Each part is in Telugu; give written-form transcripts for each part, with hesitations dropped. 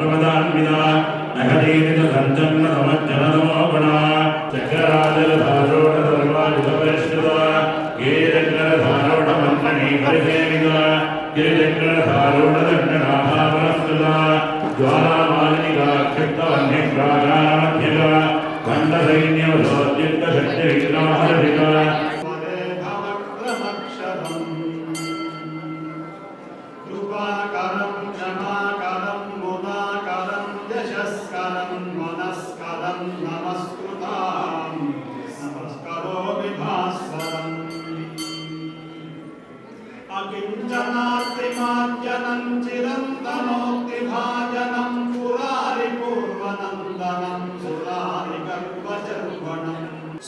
प्रमदान्विता नखदेति च सञ्जन्न समज्जनतमोगुणा चक्रराजलधारोढधर्माविधपरिष्कृता गिरिचक्रधारोढमन्मणि परिसेविता गिरिचक्रधारोढदण्डनाभावनस्कृता ज्वालामालिनिका क्षिप्तवह्निप्राकाराध्यका खण्डसैन्यवशोद्युक्तशक्तिविग्रहहर्षिका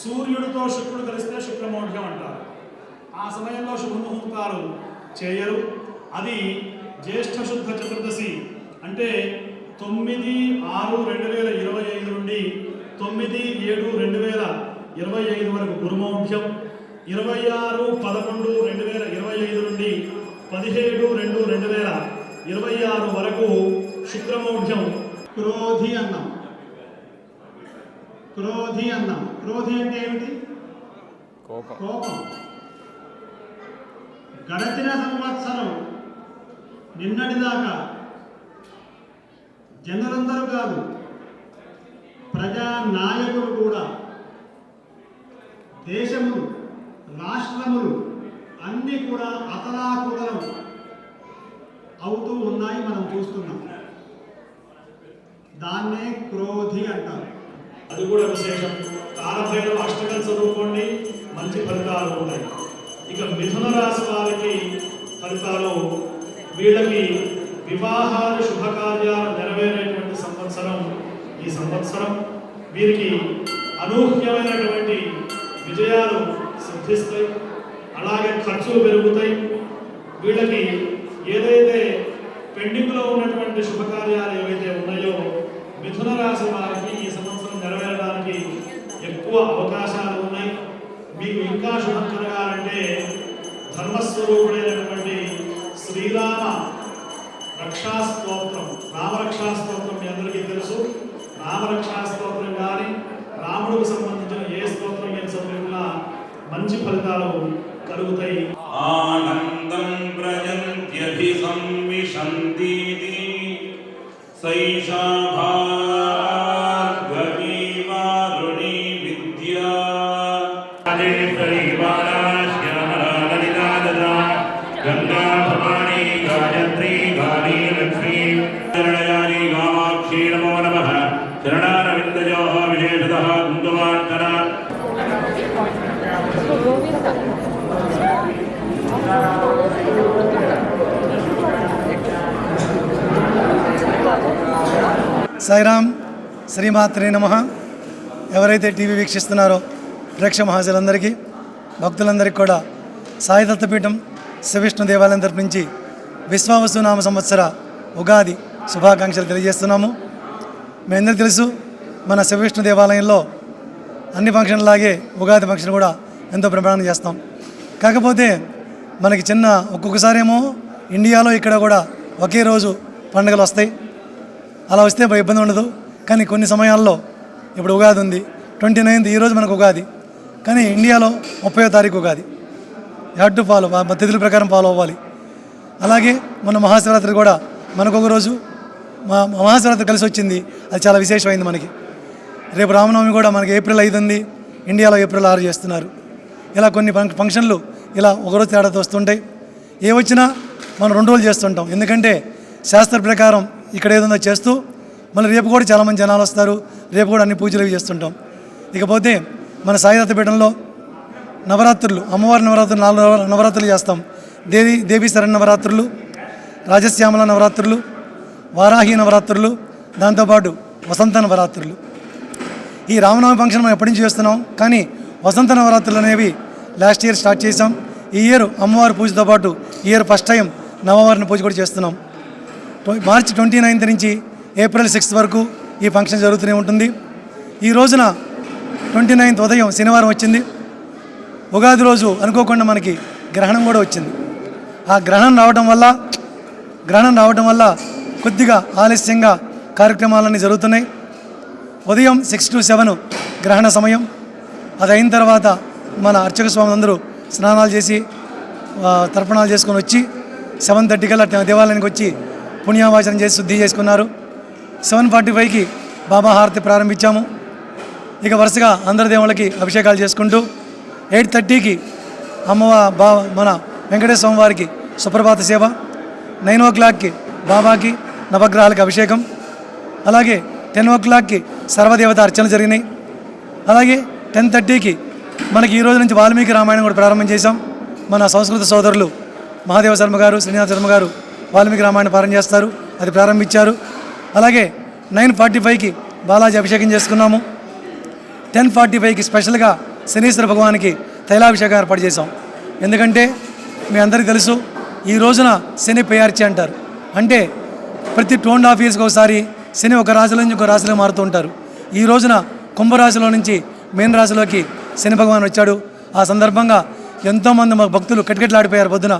సూర్యుడితో శుక్రుడు కలిస్తే శుక్రమౌఢ్యం అంటారు. ఆ సమయంలో శుభముహూర్తాలు చేయరు. అది జ్యేష్ఠ శుద్ధ చతుర్దశి అంటే 9/6/2025 నుండి 9/7/2025 వరకు గురుమౌఢ్యం, 26/11/2025 నుండి 17/2/2026 వరకు శుక్రమౌఢ్యం. క్రోధి అన్నాం. క్రోధి అంటే ఏమిటి? కోపం. గడచిన సంవత్సరం నిన్నటిదాకా జనులందరూ కాదు, ప్రజా నాయకులు కూడా, దేశములు రాష్ట్రములు అన్నీ కూడా అతలాకుతలం అవుతూ ఉన్నాయి, మనం చూస్తున్నాం. దాన్నే క్రోధి అంటారు. అది కూడా విశేషం. కాలభైరవ అష్టకం చదువుకోండి, మంచి ఫలితాలు ఉంటాయి. ఇక మిథున రాశి వారికి ఫలితాలు, వీళ్ళకి వివాహాలు శుభకార్యాలు నెరవేరేటువంటి సంవత్సరం ఈ సంవత్సరం. వీరికి అనూహ్యమైనటువంటి విజయాలు సిద్ధిస్తాయి, అలాగే ఖర్చులు పెరుగుతాయి. వీళ్ళకి ఏదైతే పెండింగ్లో ఉన్నటువంటి శుభకార్యాలు ఏవైతే ఉన్నాయో మిథున రాశి వారికి ఈ సంవత్సరం నెరవేరడానికి ఎక్కువ అవకాశాలు ఉన్నాయి. మీకు ఇంకా శుభం కలగాలంటే ధర్మస్వరూపుడైనటువంటి శ్రీరామ రక్షాస్తోత్రం, రామరక్షాస్తోత్రం మీ అందరికీ తెలుసు. రామరక్షాస్తోత్రం కానీ రాముడికి సంబంధించిన ఏ స్తోత్రం మీరు చదువుకున్నా మంచి ఫలితాలు కలుగుతాయి. ఆనందం ప్రయంత్యభిసంవిశంతీతి సైషా భార్గవీ వారుణీ విద్యా రాజేశ్వరీ వారాశ్యామలా లలితా దదా గంగా భవానీ గాయత్రీ గానీ లక్ష్మీ శరణయాని కామాక్షీ నమో నమః. శరణారవిందయోః విశేషతః కుంకుమార్చన. సాయిరామ్, శ్రీమాత్రే నమః. ఎవరైతే టీవీ వీక్షిస్తున్నారో ప్రేక్షక మహాశయులందరికీ, భక్తులందరికీ కూడా సాయి దత్తపీఠం శ్రీవిష్ణు దేవాలయం తరపు నుంచి విశ్వావసునామ సంవత్సర ఉగాది శుభాకాంక్షలు తెలియజేస్తున్నాము. మీ అందరికీ తెలుసు, మన శ్రీవిష్ణు దేవాలయంలో అన్ని ఫంక్షన్లాగే ఉగాది ఫంక్షన్ కూడా ఎంతో ప్రమాణం చేస్తాం. కాకపోతే మనకి ఒక్కొక్కసారి ఏమో ఇండియాలో ఇక్కడ కూడా ఒకే రోజు పండుగలు వస్తాయి. అలా వస్తే ఇబ్బంది ఉండదు. కానీ కొన్ని సమయాల్లో ఇప్పుడు ఉగాది ఉంది, 29th ఈరోజు మనకు ఉగాది, కానీ ఇండియాలో 30వ తారీఖు ఉగాది. హ్యాడ్ టు ఫాలో, తిథుల ప్రకారం ఫాలో అవ్వాలి. అలాగే మన మహాశివరాత్రి కూడా మనకు ఒక రోజు మహాశివరాత్రి కలిసి వచ్చింది, అది చాలా విశేషమైంది మనకి. రేపు రామనవమి కూడా మనకి April 5 ఉంది, ఇండియాలో April 6 చేస్తున్నారు. ఇలా కొన్ని ఫంక్షన్లు ఇలా ఒకరోజు తేడాతో వస్తుంటాయి. ఏ వచ్చినా మనం 2 రోజులు చేస్తుంటాం, ఎందుకంటే శాస్త్ర ప్రకారం ఇక్కడ ఏదో చేస్తూ మళ్ళీ రేపు కూడా చాలామంది జనాలు వస్తారు, రేపు కూడా అన్ని పూజలు చేస్తుంటాం. ఇకపోతే మన సాయి దత్తపీఠంలో నవరాత్రులు, అమ్మవారి నవరాత్రులు 4 నవరాత్రులు చేస్తాం. దేవి శరణ్ నవరాత్రులు, రాజశ్యామల నవరాత్రులు, వారాహి నవరాత్రులు, దాంతోపాటు వసంత నవరాత్రులు. ఈ రామనవమి ఫంక్షన్ మనం ఎప్పటి నుంచి చేస్తున్నాం, కానీ వసంత నవరాత్రులు అనేవి లాస్ట్ ఇయర్ స్టార్ట్ చేసాం. ఈ ఇయర్ అమ్మవారి పూజతో పాటు ఈ ఇయర్ ఫస్ట్ టైం నవవారిని పూజ కూడా చేస్తున్నాం. మార్చి 29th నుంచి April 6 వరకు ఈ ఫంక్షన్ జరుగుతూనే ఉంటుంది. ఈ రోజున 29th ఉదయం శనివారం వచ్చింది. ఉగాది రోజు అనుకోకుండా మనకి గ్రహణం కూడా వచ్చింది. ఆ గ్రహణం రావడం వల్ల కొద్దిగా ఆలస్యంగా కార్యక్రమాలన్నీ జరుగుతున్నాయి. ఉదయం 6 to 7 గ్రహణ సమయం. అది అయిన తర్వాత మన అర్చక స్వాములందరూ స్నానాలు చేసి తర్పణాలు చేసుకొని వచ్చి 7:30 కల్లా దేవాలయానికి వచ్చి పుణ్యావాచనం చేసి శుద్ధి చేసుకున్నారు. 7:45కి బాబా హారతి ప్రారంభించాము. ఇక వరుసగా అందరి దేవుళ్ళకి అభిషేకాలు చేసుకుంటూ 8:30కి మన వెంకటేశ్వర స్వామి వారికి సుప్రభాత సేవ, 9 o'clockకి బాబాకి నవగ్రహాలకి అభిషేకం, అలాగే 10 o'clockకి సర్వదేవత అర్చనలు జరిగినాయి. అలాగే 10:30కి మనకి ఈ రోజు నుంచి వాల్మీకి రామాయణం కూడా ప్రారంభం చేశాం. మన సంస్కృత సోదరులు మహాదేవ శర్మ గారు, శ్రీనివాస శర్మ గారు వాల్మీకి రామాయణ పారాయణ చేస్తారు, అది ప్రారంభించారు. అలాగే 9:45కి బాలాజీ అభిషేకం చేసుకున్నాము. 10:45కి స్పెషల్గా శనీశ్వర భగవానికి తైలాభిషేకం ఏర్పాటు చేశాం. ఎందుకంటే మీ అందరికీ తెలుసు, ఈ రోజున శని పేయార్చి అంటారు. అంటే ప్రతి 2.5 yearsకి ఒకసారి శని ఒక రాశిలో నుంచి ఒక రాశిలో మారుతూ ఉంటారు. ఈ రోజున కుంభరాశిలో నుంచి మీన రాశిలోకి శని భగవాన్ వచ్చాడు. ఆ సందర్భంగా ఎంతోమంది మా భక్తులు కిటకిటలాడిపోయారు. పొద్దున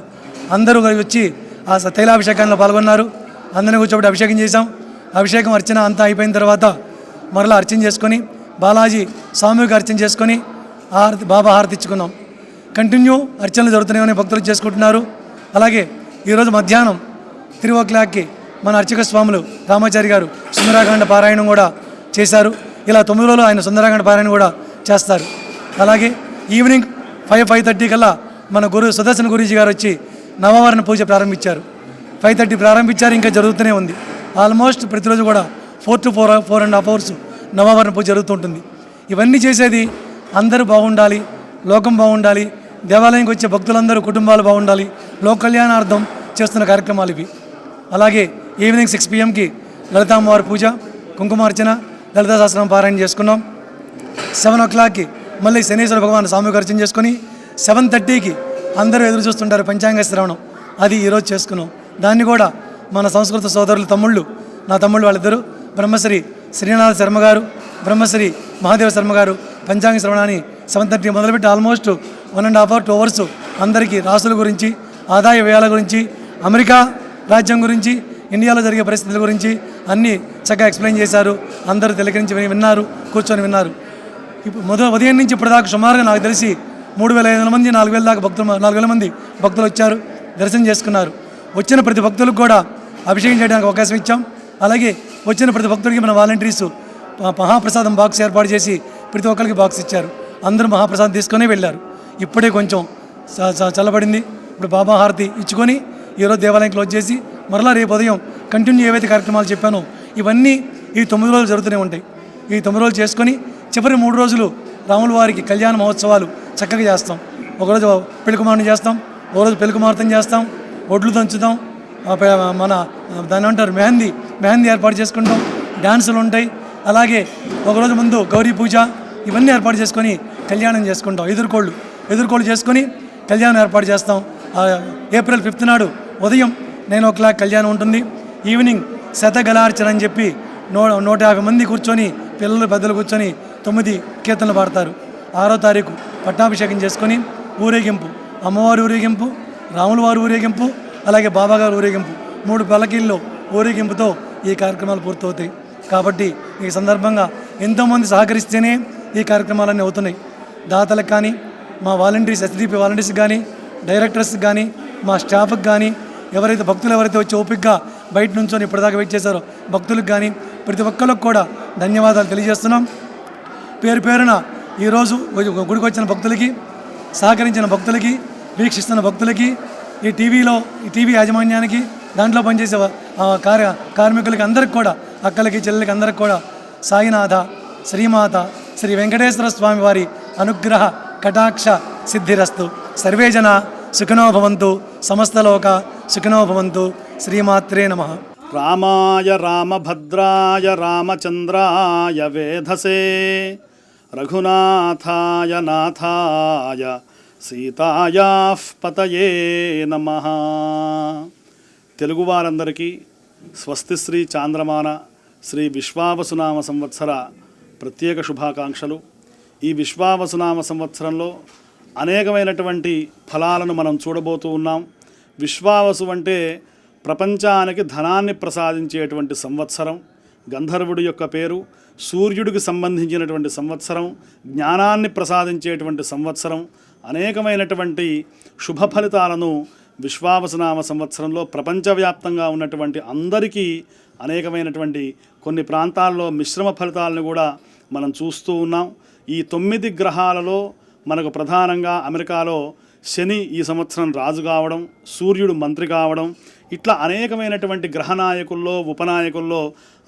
అందరూ వచ్చి ఆ తైలాభిషేకంలో పాల్గొన్నారు. అందరినీ కూర్చోబెట్టి అభిషేకం చేశాం. అభిషేకం అర్చన అంతా అయిపోయిన తర్వాత మరలా అర్చన చేసుకొని బాలాజీ సామూహిక అర్చన చేసుకొని బాబా హారతి ఇచ్చుకున్నాం. కంటిన్యూ అర్చనలు జరుగుతున్నాయని భక్తులు చేసుకుంటున్నారు. అలాగే ఈరోజు మధ్యాహ్నం 3 o'clockకి మన అర్చక స్వాములు రామాచారి గారు సుందరాకాండ పారాయణం కూడా చేశారు. ఇలా 9 రోజులు ఆయన సుందరాకాండ పారాయణం కూడా చేస్తారు. అలాగే ఈవినింగ్ 5:30 కల్లా మన సుదర్శన గురూజీ గారు వచ్చి నవవారణ పూజ ప్రారంభించారు. 5:30 ప్రారంభించారు, ఇంకా జరుగుతూనే ఉంది. ఆల్మోస్ట్ ప్రతిరోజు కూడా 4 to 4.5 hours నవవారణ పూజ జరుగుతుంటుంది. ఇవన్నీ చేసేది అందరూ బాగుండాలి, లోకం బాగుండాలి, దేవాలయానికి వచ్చే భక్తులందరూ కుటుంబాలు బాగుండాలి, లోక కళ్యాణార్థం చేస్తున్న కార్యక్రమాలు ఇవి. అలాగే ఈవినింగ్ 6 PM లలితామ్మవారి పూజ, కుంకుమార్చన, లలితా సహస్రనామ పారాయణ చేసుకున్నాం. 7 o'clockకి మళ్ళీ శనీశ్వర భగవాన్ సామూహిక అర్చన చేసుకొని 7:30కి అందరూ ఎదురు చూస్తుంటారు పంచాంగ శ్రవణం, అది ఈరోజు చేసుకున్నాం. దాన్ని కూడా మన సంస్కృత సోదరులు నా తమ్ముళ్ళు వాళ్ళిద్దరూ బ్రహ్మశ్రీ శ్రీనాథ శర్మ గారు, బ్రహ్మశ్రీ మహాదేవ శర్మ గారు పంచాంగ శ్రవణాన్ని 7:30 మొదలుపెట్టి ఆల్మోస్ట్ 1.5 hours 2 hours అందరికీ రాసుల గురించి, ఆదాయ వ్యయాల గురించి, అమెరికా రాజ్యం గురించి, ఇండియాలో జరిగే పరిస్థితుల గురించి అన్నీ చక్కగా ఎక్స్ప్లెయిన్ చేశారు. అందరూ తిలకరించి విన్నారు, కూర్చొని విన్నారు. ఇప్పుడు ఉదయం నుంచి ఇప్పటిదాకా సుమారుగా నాకు తెలిసి 3,500 మంది 4,000 దాకా 4,000 మంది భక్తులు వచ్చారు, దర్శనం చేసుకున్నారు. వచ్చిన ప్రతి భక్తులకు కూడా అభిషేకం చేయడానికి అవకాశం ఇచ్చాం. అలాగే వచ్చిన ప్రతి భక్తుడికి మన వాలంటీర్స్ మహాప్రసాదం బాక్స్ ఏర్పాటు చేసి ప్రతి ఒక్కరికి బాక్స్ ఇచ్చారు. అందరూ మహాప్రసాదం తీసుకొని వెళ్ళారు. ఇప్పుడే కొంచెం చల్లబడింది. ఇప్పుడు బాబా హారతి ఇచ్చుకొని ఈరోజు దేవాలయం క్లోజ్ చేసి మరలా రేపు ఉదయం కంటిన్యూ ఏవైతే కార్యక్రమాలు చెప్పానో ఇవన్నీ ఈ 9 రోజులు జరుగుతూనే ఉంటాయి. ఈ 9 రోజులు చేసుకొని చివరి 3 రోజులు రాముల వారికి కళ్యాణ మహోత్సవాలు చక్కగా చేస్తాం. ఒకరోజు పెళ్లికుమారుని చేస్తాం, ఒకరోజు పెళ్లికుమార్తెను చేస్తాం, ఒడ్లు దంచుతాం, మన దాన్ని అంటారు మెహందీ ఏర్పాటు చేసుకుంటాం, డ్యాన్సులు ఉంటాయి. అలాగే ఒకరోజు ముందు గౌరీ పూజ, ఇవన్నీ ఏర్పాటు చేసుకొని కళ్యాణం చేసుకుంటాం. ఎదుర్కోళ్ళు చేసుకొని కళ్యాణం ఏర్పాటు చేస్తాం. April 5th నాడు ఉదయం 9 o'clock కళ్యాణం ఉంటుంది. ఈవినింగ్ శతగలార్చన అని చెప్పి 150 మంది కూర్చొని, పిల్లలు పెద్దలు కూర్చొని 9 కీర్తనలు పాడతారు. 6వ తారీఖు పట్టాభిషేకం చేసుకొని ఊరేగింపు, అమ్మవారి ఊరేగింపు, రాముల వారి ఊరేగింపు, అలాగే బాబాగారు ఊరేగింపు, 3 పల్లకీల్లో ఊరేగింపుతో ఈ కార్యక్రమాలు పూర్తవుతాయి. కాబట్టి ఈ సందర్భంగా ఎంతోమంది సహకరిస్తేనే ఈ కార్యక్రమాలన్నీ అవుతున్నాయి. దాతలకు కానీ, మా వాలంటీర్స్ ఎస్డిపి వాలంటీర్స్కి కానీ, డైరెక్టర్స్కి కానీ, మా స్టాఫ్కి కానీ, భక్తులు ఎవరైతే వచ్చి ఓపికగా బయట నుంచొని ఇప్పటిదాకా వెయిట్ చేశారో భక్తులకు కానీ ప్రతి ఒక్కరికి కూడా ధన్యవాదాలు తెలియజేస్తున్నాం. పేరున ఈరోజు గుడికి వచ్చిన భక్తులకి, సహకరించిన భక్తులకి, వీక్షిస్తున్న భక్తులకి, ఈ టీవీ యాజమాన్యానికి, దాంట్లో పనిచేసే కార్మికులకి అందరికి కూడా, అక్కలకి చెల్లెలకి అందరికి కూడా సాయినాథ శ్రీమాత శ్రీ వెంకటేశ్వర స్వామి వారి అనుగ్రహ కటాక్ష సిద్ధిరస్తు. సర్వే జన సుఖినో భవంతు, సమస్తలోక సుఖినో భవంతు. శ్రీమాత్రే నమః. రామాయ రామభద్రాయ రామచంద్రాయ వేధసే రఘునాథాయ నాథాయ సీతాయాః పతయే నమః. తెలుగువారందరికీ స్వస్తిశ్రీ చాంద్రమాన శ్రీ విశ్వావసునామ సంవత్సర ప్రత్యేక శుభాకాంక్షలు. ఈ విశ్వావసునామ సంవత్సరంలో అనేకమైనటువంటి ఫలాలను మనం చూడబోతూ ఉన్నాం. విశ్వావసు అంటే ప్రపంచానికి ధనాన్ని ప్రసాదించేటువంటి సంవత్సరం. గంధర్వుడి యొక్క పేరు, సూర్యుడికి సంబంధించినటువంటి సంవత్సరం, జ్ఞానాన్ని ప్రసాదించేటువంటి సంవత్సరం, అనేకమైనటువంటి శుభ ఫలితాలను విశ్వావసునామ సంవత్సరంలో ప్రపంచవ్యాప్తంగా ఉన్నటువంటి అందరికీ అనేకమైనటువంటి కొన్ని ప్రాంతాల్లో మిశ్రమ ఫలితాలను కూడా మనం చూస్తూ ఉన్నాం. ఈ 9 గ్రహాలలో మనకు ప్రధానంగా అమెరికాలో శని ఈ సంవత్సరం రాజు కావడం, సూర్యుడు మంత్రి కావడం, ఇట్లా అనేకమైనటువంటి గ్రహనాయకుల్లో ఉపనాయకుల్లో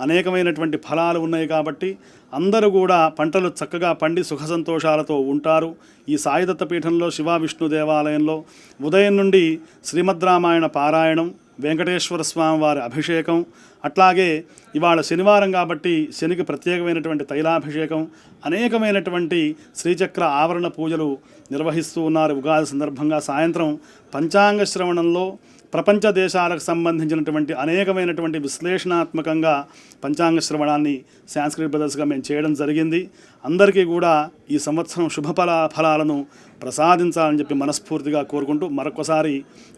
అనేకమైనటువంటి ఫలాలు ఉన్నాయి. కాబట్టి అందరూ కూడా పంటలు చక్కగా పండి సుఖ సంతోషాలతో ఉంటారు. ఈ సాయిదత్త పీఠంలో శివ విష్ణు దేవాలయంలో ఉదయం నుండి శ్రీమద్ రామాయణ పారాయణం, వెంకటేశ్వర స్వామి వారి అభిషేకం, అట్లాగే ఇవాళ శనివారం కాబట్టి శనికి ప్రత్యేకమైనటువంటి తైలాభిషేకం, అనేకమైనటువంటి శ్రీచక్ర ఆవరణ పూజలు నిర్వహిస్తూ ఉన్నారు. ఉగాది సందర్భంగా సాయంత్రం పంచాంగ శ్రవణంలో ప్రపంచ దేశాలకు సంబంధించినటువంటి అనేకమైనటువంటి విశ్లేషణాత్మకంగా పంచాంగ శ్రవణాన్ని సాంస్క్రిట్ బ్రదర్స్గా మేము చేయడం జరిగింది. అందరికీ కూడా ఈ సంవత్సరం ఫలాలను ప్రసాదించాలని చెప్పి మనస్ఫూర్తిగా కోరుకుంటూ మరొకసారి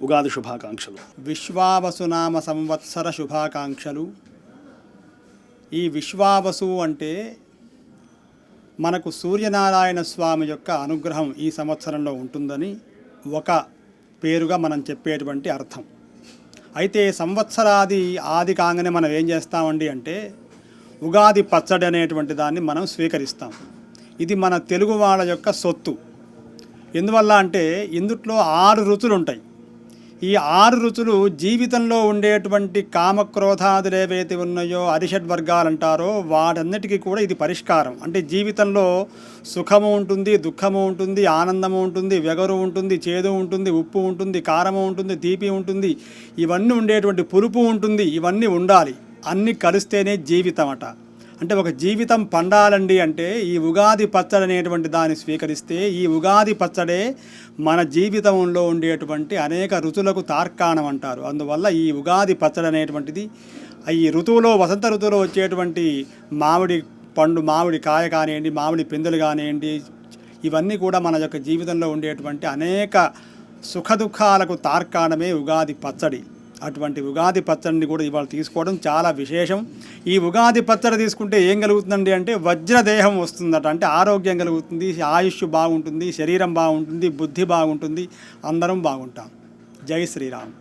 ఉగాది శుభాకాంక్షలు. విశ్వావసునామ సంవత్సర శుభాకాంక్షలు. ఈ విశ్వావసు అంటే మనకు సూర్యనారాయణ స్వామి యొక్క అనుగ్రహం ఈ సంవత్సరంలో ఉంటుందని ఒక పేరుగా మనం చెప్పేటువంటి అర్థం. అయితే సంవత్సరాది ఆది కాగానే మనం ఏం చేస్తామండి అంటే ఉగాది పచ్చడి అనేటువంటి దాన్ని మనం స్వీకరిస్తాం. ఇది మన తెలుగు వాళ్ళ యొక్క సొత్తు. ఎందువల్ల అంటే ఇందుట్లో 6 రుచులు ఉంటాయి. ఈ 6 రుచులు జీవితంలో ఉండేటువంటి కామక్రోధాదులు ఏవైతే ఉన్నాయో అరిషడ్ వర్గాలు అంటారో వాటన్నిటికీ కూడా ఇది పరిష్కారం. అంటే జీవితంలో సుఖము ఉంటుంది, దుఃఖము ఉంటుంది, ఆనందము ఉంటుంది, వెగరు ఉంటుంది, చేదు ఉంటుంది, ఉప్పు ఉంటుంది, కారము ఉంటుంది, తీపి ఉంటుంది, ఇవన్నీ ఉండేటువంటి పులుపు ఉంటుంది. ఇవన్నీ ఉండాలి. అన్నీ కలిస్తేనే జీవితం అట. అంటే ఒక జీవితం పండాలండి అంటే ఈ ఉగాది పచ్చడి అనేటువంటి దాన్ని స్వీకరిస్తే ఈ ఉగాది పచ్చడే మన జీవితంలో ఉండేటువంటి అనేక రుచులకు తార్కాణం అంటారు. అందువల్ల ఈ ఉగాది పచ్చడి అనేటువంటిది ఈ ఋతువులో వసంత ఋతువులో వచ్చేటువంటి మామిడి పండు, మామిడి కాయ కానివ్వండి, మామిడి పిందెలు కానివ్వండి, ఇవన్నీ కూడా మన యొక్క జీవితంలో ఉండేటువంటి అనేక సుఖదుఖాలకు తార్కాణమే ఉగాది పచ్చడి. అటువంటి ఉగాది పచ్చడిని కూడా ఇవాళ తీసుకోవడం చాలా విశేషం. ఈ ఉగాది పచ్చడి తీసుకుంటే ఏం కలుగుతుందండి అంటే వజ్రదేహం వస్తుందట. అంటే ఆరోగ్యం కలుగుతుంది, ఆయుష్ బాగుంటుంది, శరీరం బాగుంటుంది, బుద్ధి బాగుంటుంది, అందరం బాగుంటాం. జై శ్రీరామ్.